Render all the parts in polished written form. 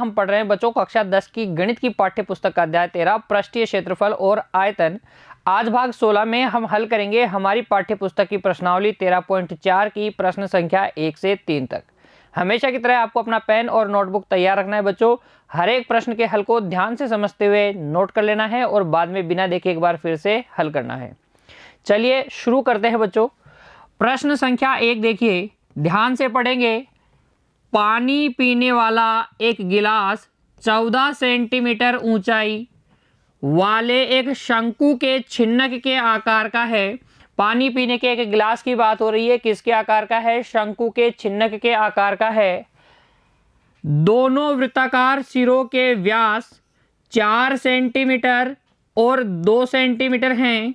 हम पढ़ रहे हैं बच्चों कक्षा 10 की गणित की पाठ्य पुस्तक का अध्याय 13 पृष्ठीय क्षेत्रफल और आयतन। आज भाग 16 में हम हल करेंगे हमारी पाठ्य पुस्तक की प्रश्नावली 13.4 की प्रश्न संख्या 1 से 3 तक। हमेशा की तरह आपको अपना पेन और नोटबुक तैयार रखना है बच्चों। हर एक प्रश्न के हल को ध्यान से समझते हुए नोट कर लेना है और बाद में बिना देखे एक बार फिर से हल करना है। चलिए शुरू करते हैं बच्चों। प्रश्न संख्या 1 देखिए, ध्यान से पढ़ेंगे। पानी पीने वाला एक गिलास 14 सेंटीमीटर ऊंचाई वाले एक शंकु के छिन्नक के आकार का है। पानी पीने के एक गिलास की बात हो रही है, किसके आकार का है? शंकु के छिन्नक के आकार का है। दोनों वृत्ताकार सिरों के व्यास 4 सेंटीमीटर और 2 सेंटीमीटर हैं।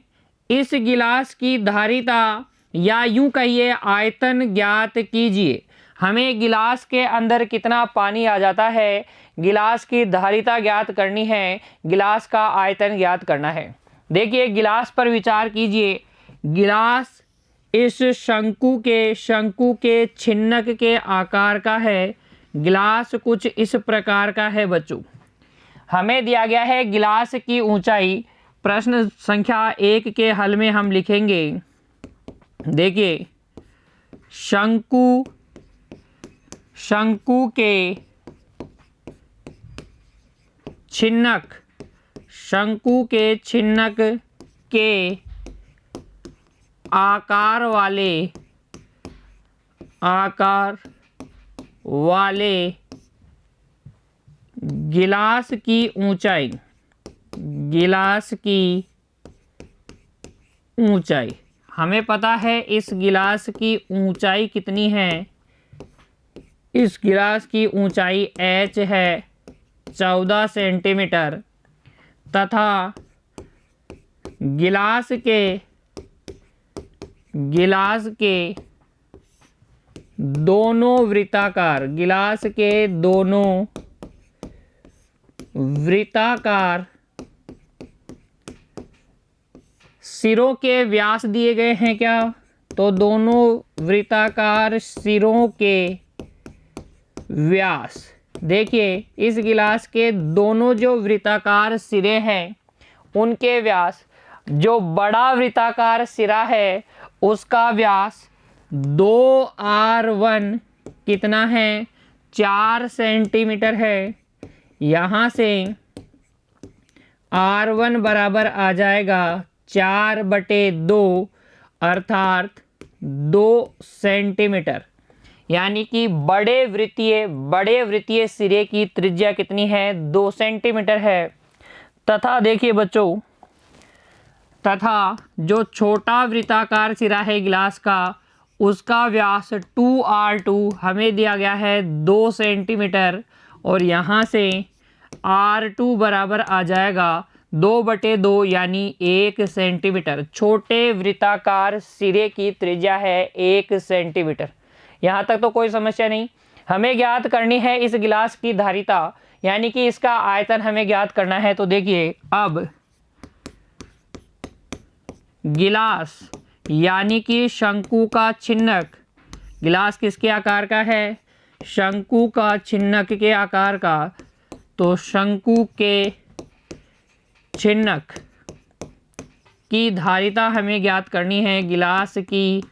इस गिलास की धारिता या यूं कहिए आयतन ज्ञात कीजिए। हमें गिलास के अंदर कितना पानी आ जाता है, गिलास की धारिता ज्ञात करनी है, गिलास का आयतन ज्ञात करना है। देखिए गिलास पर विचार कीजिए। गिलास इस शंकु के छिन्नक के आकार का है। गिलास कुछ इस प्रकार का है बच्चों। हमें दिया गया है गिलास की ऊंचाई। प्रश्न संख्या 1 के हल में हम लिखेंगे, देखिए शंकु के छिन्नक के आकार वाले गिलास की ऊंचाई हमें पता है इस गिलास की ऊंचाई कितनी है। इस गिलास की ऊंचाई h है 14 सेंटीमीटर तथा गिलास के दोनों वृत्ताकार सिरों के व्यास दिए गए हैं क्या? तो दोनों वृत्ताकार सिरों के व्यास, देखिए इस गिलास के दोनों जो वृत्ताकार सिरे हैं उनके व्यास, जो बड़ा वृत्ताकार सिरा है उसका व्यास 2r1 कितना है? 4 सेंटीमीटर है। यहाँ से r1 बराबर आ जाएगा 4/2 अर्थात 2 सेंटीमीटर। यानी कि बड़े वृत्तीय सिरे की त्रिज्या कितनी है? 2 सेंटीमीटर है। तथा देखिए बच्चों, तथा जो छोटा वृत्ताकार सिरा है गिलास का उसका व्यास 2r2 हमें दिया गया है 2 सेंटीमीटर और यहाँ से r2 बराबर आ जाएगा 2/2 यानी 1 सेंटीमीटर। छोटे वृत्ताकार सिरे की त्रिज्या है 1 सेंटीमीटर। यहाँ तक तो कोई समस्या नहीं। हमें ज्ञात करनी है इस गिलास की धारिता, यानी कि इसका आयतन हमें ज्ञात करना है। तो देखिए अब गिलास यानी कि शंकु का छिन्नक, गिलास किसके आकार का है? शंकु का छिन्नक के आकार का। तो शंकु के छिन्नक की धारिता हमें ज्ञात करनी है। गिलास की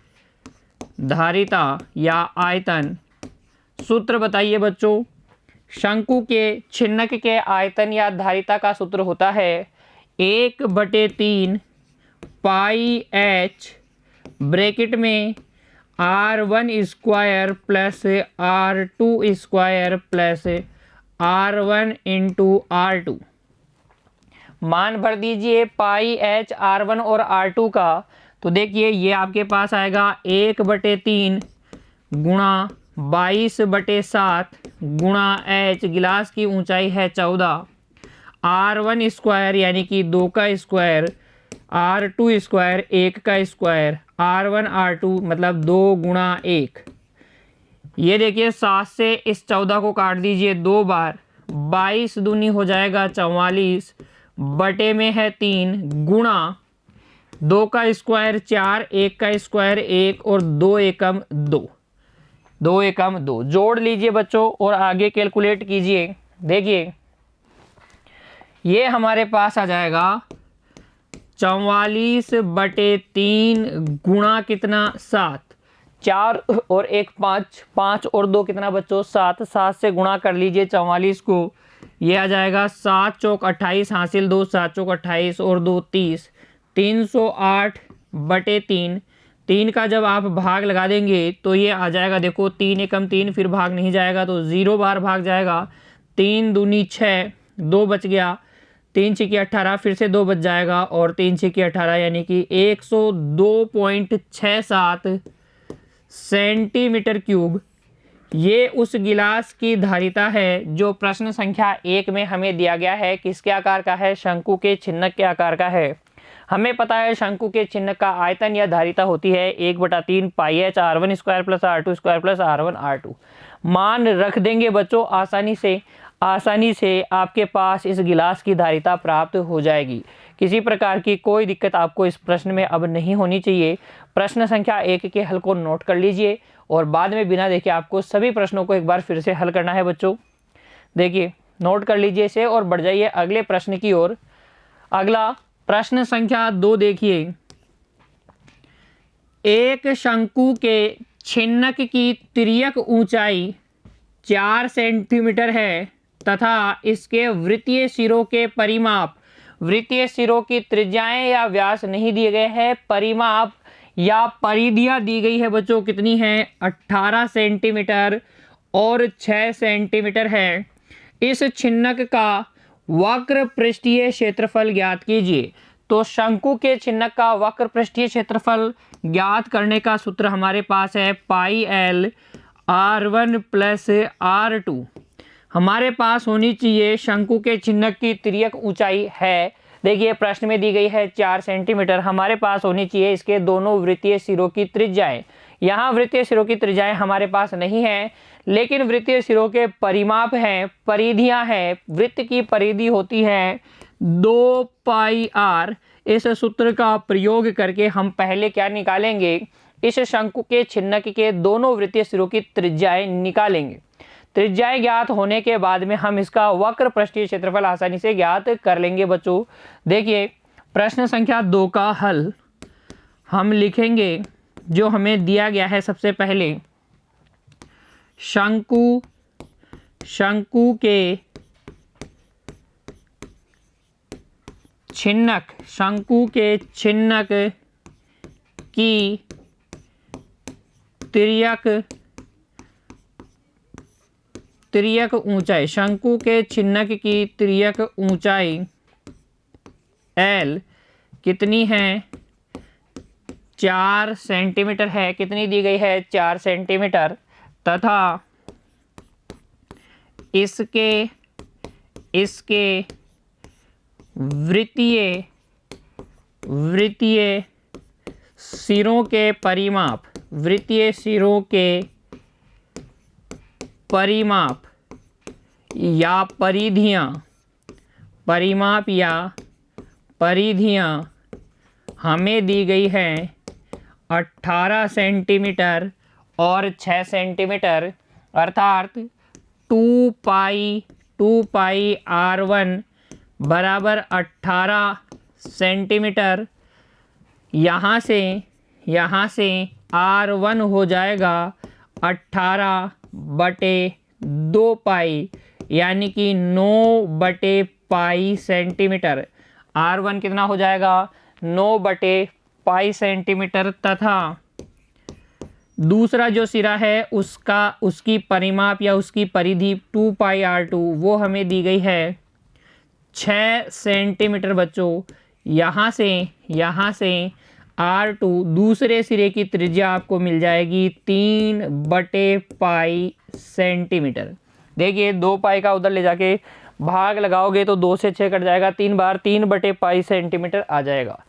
धारिता या आयतन, सूत्र बताइए बच्चों। शंकु के छिन्नक के आयतन या धारिता का सूत्र होता है 1/3 पाई h ब्रैकेट में r1 square plus r2 square plus r1 into r2। मान भर दीजिए पाई h r1 और r2 का। तो देखिए ये आपके पास आएगा 1/3 गुणा 22/7 गुणा h, गिलास की ऊंचाई है 14, r1 स्क्वायर यानी कि 2 का स्क्वायर, r2 स्क्वायर 1 का स्क्वायर, r1 r2 मतलब 2 गुणा 1। ये देखिए 7 से इस 14 को काट दीजिए 2 बार, 22 दूनी हो जाएगा 44 बटे में है 3 गुणा 2 का स्क्वायर 4, 1 का स्क्वायर 1 और 2 एकम 2, 2 एकम 2 जोड़ लीजिए बच्चों और आगे कैलकुलेट कीजिए। देखिए ये हमारे पास आ जाएगा 44/3 गुणा कितना 7, 4 और 1 5, 5 और 2 कितना बच्चों 7, 7 से गुणा कर लीजिए 44 को, ये आ जाएगा 7 चौक 28 हासिल 2, 7 चौक 28 और 2 30, 308/3। 3 का जब आप भाग लगा देंगे तो ये आ जाएगा, देखो 3 एकम 3, फिर भाग नहीं जाएगा तो 0 बार भाग जाएगा, 3 दूनी 6, 2 बच गया, 3 छिकी 18, फिर से 2 बच जाएगा और 3 छिकी 18 यानी कि 102.67 सेंटीमीटर क्यूब। ये उस गिलास की धारिता है जो प्रश्न संख्या 1 में हमें दिया गया है। किसके आकार का है? शंकु के छिन्नक के आकार का है। हमें पता है शंकु के चिन्ह का आयतन या धारिता होती है 1/3 pi H r1 square plus r2 square plus r1 r2। मान रख देंगे बच्चों, आसानी से आपके पास इस गिलास की धारिता प्राप्त हो जाएगी। किसी प्रकार की कोई दिक्कत आपको इस प्रश्न में अब नहीं होनी चाहिए। प्रश्न संख्या 1 के हल को नोट कर लीजिए और बाद में बिना देखे आपको सभी प्रश्नों को एक बार फिर से हल करना है बच्चों। देखिए नोट कर लीजिए इसे और बढ़ जाइए अगले प्रश्न की ओर। अगला प्रश्न संख्या 2 देखिए, एक शंकु के छिन्नक की तिर्यक ऊंचाई 4 सेंटीमीटर है तथा इसके वृत्तीय सिरों के परिमाप, वृत्तीय सिरों की त्रिज्याएं या व्यास नहीं दिए गए हैं, परिमाप या परिधियां दी गई है बच्चों, कितनी है 18 सेंटीमीटर और 6 सेंटीमीटर है। इस छिन्नक का वक्र पृष्ठीय क्षेत्रफल ज्ञात कीजिए। तो शंकु के छिन्नक का वक्र पृष्ठीय क्षेत्रफल ज्ञात करने का सूत्र हमारे पास है pi L r1 plus r2। हमारे पास होनी चाहिए शंकु के छिन्नक की तिर्यक ऊंचाई है, देखिए प्रश्न में दी गई है 4 सेंटीमीटर। हमारे पास होनी चाहिए इसके दोनों वृत्तीय सिरों की त्रिज्याएं। यहाँ वृत्तीय सिरों की त्रिज्याएं हमारे पास नहीं है, लेकिन वृत्तीय सिरों के परिमाप हैं, परिधियां हैं। वृत्त की परिधि होती है 2 पाई r। इस सूत्र का प्रयोग करके हम पहले क्या निकालेंगे, इस शंकु के छिन्नक के दोनों वृत्तीय सिरों की त्रिज्याएं निकालेंगे। त्रिज्याएं ज्ञात होने के बाद में हम इसका वक्र पृष्ठीय क्षेत्रफल आसानी से ज्ञात कर लेंगे बच्चों। देखिए प्रश्न संख्या 2 का हल हम लिखेंगे जो हमें दिया गया है। सबसे पहले शंकु के छिन्नक की तिर्यक ऊंचाई, शंकु के छिन्नक की तिर्यक ऊंचाई L कितनी है 4 सेंटीमीटर है। कितनी दी गई है 4 सेंटीमीटर तथा इसके वृत्तीय सिरों के परिमाप, वृत्तीय सिरों के परिमाप या परिधियां हमें दी गई है 18 सेंटीमीटर और 6 सेंटीमीटर, अर्थात 2 पाई r1 बराबर 18 सेंटीमीटर। यहाँ से r1 हो जाएगा 18/2 पाई यानी कि 9/पाई सेंटीमीटर। r1 कितना हो जाएगा 9/पाई सेंटीमीटर तथा दूसरा जो सिरा है उसकी परिमाप या उसकी परिधि 2 पाई r2 वो हमें दी गई है 6 सेंटीमीटर बच्चों। यहाँ से r2 दूसरे सिरे की त्रिज्या आपको मिल जाएगी 3/पाई सेंटीमीटर। देखिए 2 पाई का उधर ले जाके भाग लगाओगे तो 2 से 6 कट जाएगा, 3 बार 3/पाई सेंटीमीटर आ जाएगा।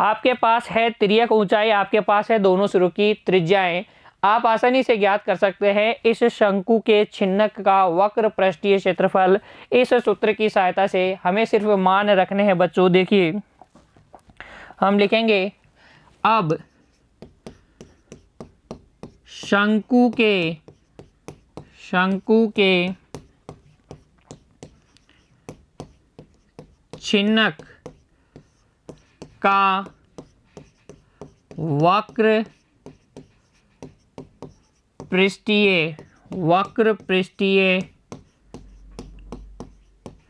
आपके पास है तिर्यक ऊंचाई, आपके पास है दोनों सिरों की त्रिज्याएं। आप आसानी से ज्ञात कर सकते हैं इस शंकु के छिन्नक का वक्र पृष्ठीय क्षेत्रफल इस सूत्र की सहायता से। हमें सिर्फ मान रखने हैं बच्चों। देखिए हम लिखेंगे अब शंकु के छिन्नक का वक्र पृष्ठीय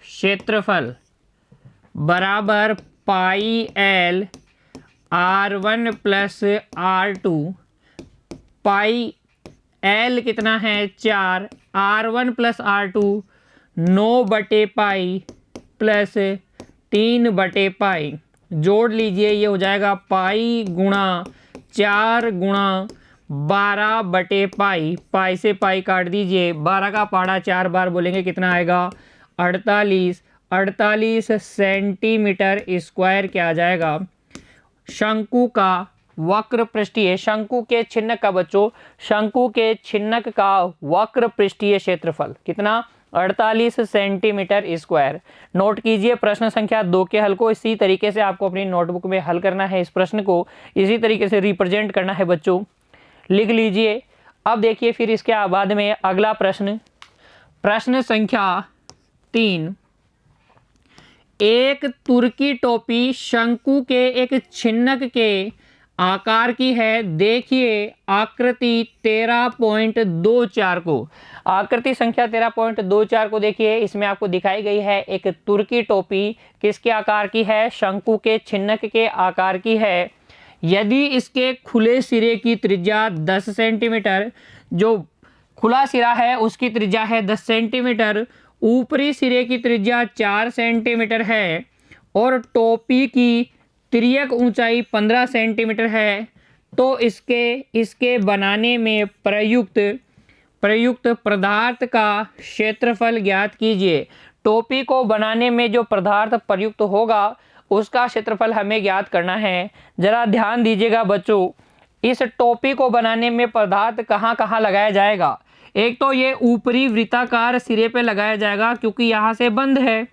क्षेत्रफल बराबर pi L R1 plus R2। Pi L कितना है 4, R1 प्लस R2 9/पाई प्लस 3/पाई। जोड़ लीजिए, ये हो जाएगा पाई गुणा 4 गुणा 12/पाई। पाई से पाई काट दीजिए, 12 का पहाड़ा 4 बार बोलेंगे कितना आएगा 48 सेंटीमीटर स्क्वायर क्या आ जाएगा। शंकु का वक्र पृष्ठीय, शंकु के छिन्नक का बच्चों, शंकु के छिन्नक का वक्र पृष्ठीय क्षेत्रफल कितना 48 सेंटीमीटर स्क्वायर। नोट कीजिए प्रश्न संख्या 2 के हल को इसी तरीके से आपको अपनी नोटबुक में हल करना है। इस प्रश्न को इसी तरीके से रिप्रेजेंट करना है बच्चों, लिख लीजिए। अब देखिए फिर इसके बाद में अगला प्रश्न, प्रश्न संख्या 3। एक तुर्की टोपी शंकु के एक छिन्नक के आकार की है। देखिए आकृति 13.24 को, आकृति संख्या 13.24 को देखिए, इसमें आपको दिखाई गई है एक तुर्की टोपी किसके आकार की है, शंकु के छिन्नक के आकार की है। यदि इसके खुले सिरे की त्रिज्या 10 सेंटीमीटर, जो खुला सिरा है उसकी त्रिज्या है 10 सेंटीमीटर, ऊपरी सिरे की त्रिज्या 4 सेंटीमीटर है और टोपी की तिर्यक ऊंचाई 15 सेंटीमीटर है, तो इसके बनाने में प्रयुक्त पदार्थ का क्षेत्रफल ज्ञात कीजिए। टोपी को बनाने में जो पदार्थ प्रयुक्त होगा उसका क्षेत्रफल हमें ज्ञात करना है। जरा ध्यान दीजिएगा बच्चों, इस टोपी को बनाने में पदार्थ कहाँ कहाँ लगाया जाएगा। एक तो ये ऊपरी वृत्ताकार सिरे पे लगाया जाएगा क्योंकि यहाँ से बंद है,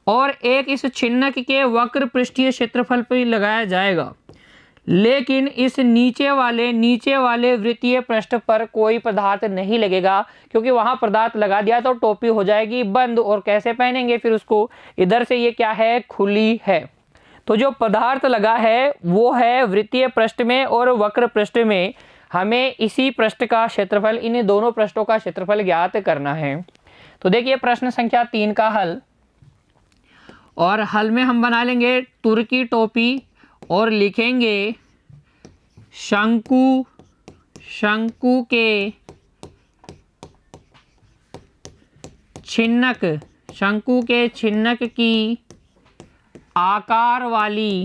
और एक इस छिन्नक के वक्र पृष्ठीय क्षेत्रफल पर लगाया जाएगा। लेकिन इस नीचे वाले वृत्तीय पृष्ठ पर कोई पदार्थ नहीं लगेगा, क्योंकि वहां पदार्थ लगा दिया तो टोपी हो जाएगी बंद, और कैसे पहनेंगे फिर उसको। इधर से ये क्या है, खुली है। तो जो पदार्थ लगा है वो है वृत्तीय पृष्ठ में और वक्र पृष्ठ में। हमें इसी पृष्ठ का क्षेत्रफल, इन दोनों पृष्ठों का क्षेत्रफल ज्ञात करना है। तो देखिए प्रश्न संख्या 3 का हल, और हल में हम बना लेंगे तुर्की टोपी और लिखेंगे शंकु के छिन्नक की आकार वाली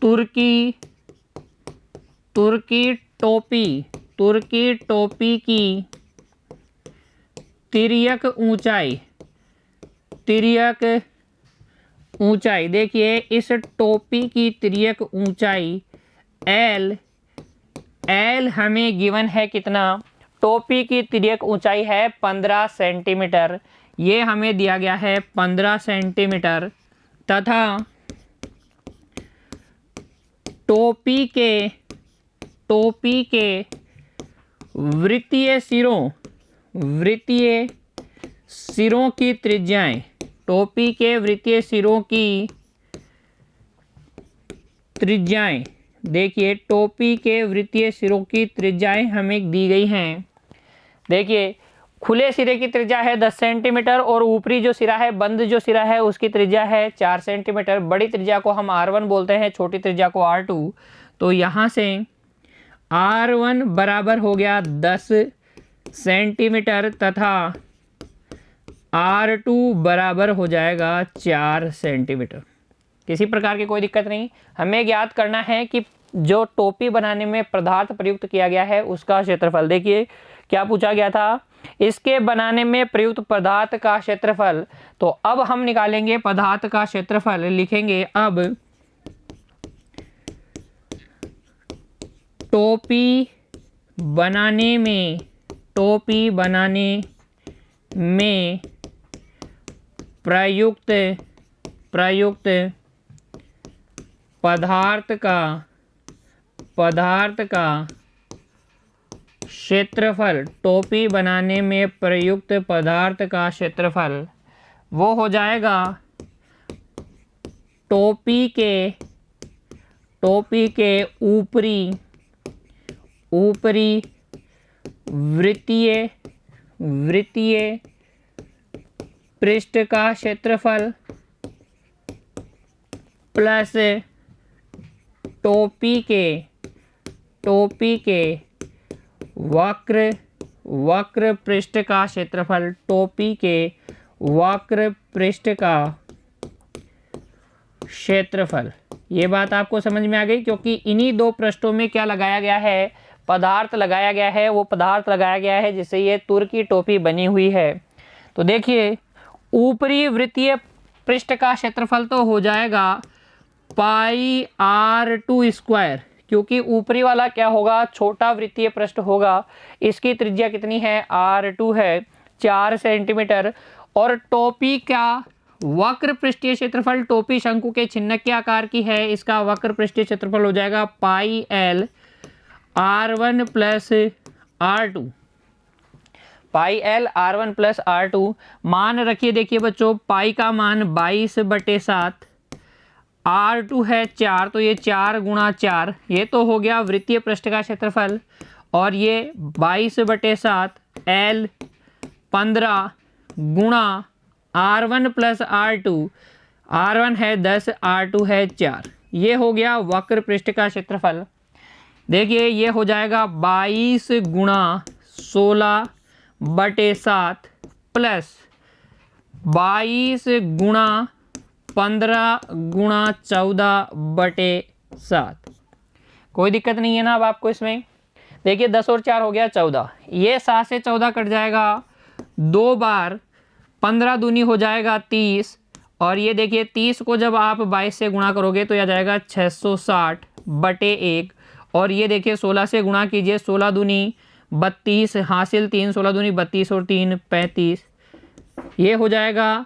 तुर्की टोपी की तिर्यक ऊंचाई देखिए, इस टोपी की तिर्यक ऊंचाई L हमें गिवन है कितना, टोपी की तिर्यक ऊंचाई है 15 सेंटीमीटर, ये हमें दिया गया है 15 सेंटीमीटर, तथा टोपी के वृत्तीय सिरों की त्रिज्याएं, टोपी के वृत्तीय सिरों की त्रिज्याएं, देखिए टोपी के वृत्तीय सिरों की त्रिज्याएं हमें दी गई हैं। देखिए खुले सिरे की त्रिज्या है 10 सेंटीमीटर और ऊपरी जो सिरा है, बंद जो सिरा है, उसकी त्रिज्या है 4 सेंटीमीटर। बड़ी त्रिज्या को हम R1 बोलते हैं, छोटी त्रिज्या को R2। तो यहाँ से R1 बराबर हो गया 10 सेंटीमीटर तथा R2 बराबर हो जाएगा 4 सेंटीमीटर। किसी प्रकार की कोई दिक्कत नहीं। हमें ज्ञात करना है कि जो टोपी बनाने में पदार्थ प्रयुक्त किया गया है उसका क्षेत्रफल। देखिए क्या पूछा गया था, इसके बनाने में प्रयुक्त पदार्थ का क्षेत्रफल। तो अब हम निकालेंगे पदार्थ का क्षेत्रफल, लिखेंगे अब टोपी बनाने में प्रयुक्त पदार्थ का क्षेत्रफल, टोपी बनाने में प्रयुक्त पदार्थ का क्षेत्रफल, वो हो जाएगा टोपी के ऊपरी वृत्तीय पृष्ठ का क्षेत्रफल प्लस टोपी के वक्र पृष्ठ का क्षेत्रफल, टोपी के वक्र पृष्ठ का क्षेत्रफल। ये बात आपको समझ में आ गई, क्योंकि इन्हीं दो पृष्ठों में क्या लगाया गया है, पदार्थ लगाया गया है। वो पदार्थ लगाया गया है जिससे ये तुर की टोपी बनी हुई है। तो देखिए, ऊपरी वृत्तीय पृष्ठ का क्षेत्रफल तो हो जाएगा पाई r2 स्क्वायर, क्योंकि ऊपरी वाला क्या होगा, छोटा वृत्तीय पृष्ठ होगा। इसकी त्रिज्या कितनी है, r2 है 4 सेंटीमीटर। और टोपी का वक्र पृष्ठीय क्षेत्रफल, टोपी शंकु के छिन्नक के आकार की है, इसका वक्र पृष्ठीय क्षेत्रफल हो जाएगा पाई l r1 प्लस r2, पाई l r1 प्लस r2। मान रखिए, देखिए बच्चों, पाई का मान 22/7, r2 है 4, तो ये 4 गुणा 4, ये तो हो गया वृत्तीय पृष्ठ का क्षेत्रफल। और ये 22/7 l 15 गुणा r1 प्लस r2, r1 है 10, r2 है 4, ये हो गया वक्र पृष्ठ का क्षेत्रफल। देखिए, ये हो जाएगा 22 गुणा 16/7 प्लस 22 गुणा 15 गुणा 14/7। कोई दिक्कत नहीं है ना अब आपको इसमें। देखिए, 10 और 4 हो गया 14, ये 7 से 14 कट जाएगा 2 बार, 15 दूनी हो जाएगा 30। और ये देखिए, 30 को जब आप 22 से गुणा करोगे तो यह जाएगा 660/1। और ये देखिए, 16 से गुणा कीजिए, 16 दूनी 32 हासिल 3, 16 दूनी 32 और 3 35, ये हो जाएगा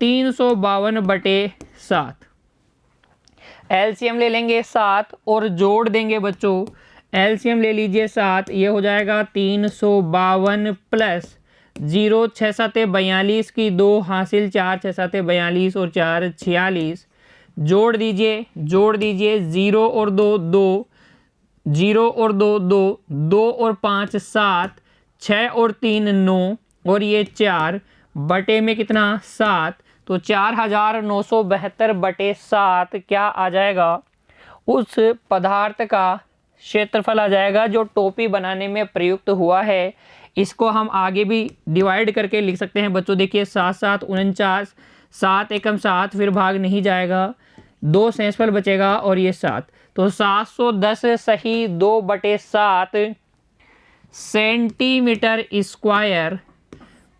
352/7। एलसीएम ले लेंगे 7 और जोड़ देंगे बच्चों, एलसीएम ले लीजिए 7, ये हो जाएगा 352 प्लस 0 6 7 42 की 2 हासिल 4 6 7 42 और 4 46, जोड़ दीजिए 0 और 2 2, 0 और 2 2, 2 और 5 7, 6 और 3 9 और ये 4 बटे में कितना 7, तो 4972/7 क्या आ जाएगा, उस पदार्थ का क्षेत्रफल आ जाएगा जो टोपी बनाने में प्रयुक्त हुआ है। इसको हम आगे भी डिवाइड करके लिख सकते हैं बच्चों। देखिए, 7 7 49, 7 एकम 7, फिर भाग नहीं जाएगा, 2 शेषफल बचेगा और ये 7, तो 710 सही 2/7 सेंटीमीटर स्क्वायर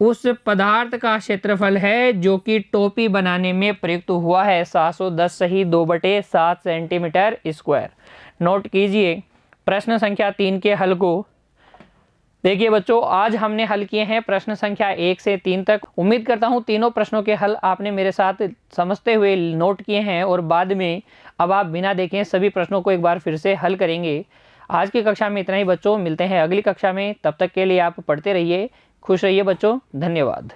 उस पदार्थ का क्षेत्रफल है जो कि टोपी बनाने में प्रयुक्त हुआ है। 710 सही 2/7 सेंटीमीटर स्क्वायर। नोट कीजिए प्रश्न संख्या 3 के हल को। देखिए बच्चों, आज हमने हल किए हैं प्रश्न संख्या 1 से 3 तक। उम्मीद करता हूं तीनों प्रश्नों के हल आपने मेरे साथ समझते हुए नोट किए हैं और बाद में अब आप बिना देखे सभी प्रश्नों को एक बार फिर से हल करेंगे। आज की कक्षा में इतना ही बच्चों, मिलते हैं अगली कक्षा में। तब तक के लिए आप पढ़ते रहिए, खुश रहिए बच्चों, धन्यवाद।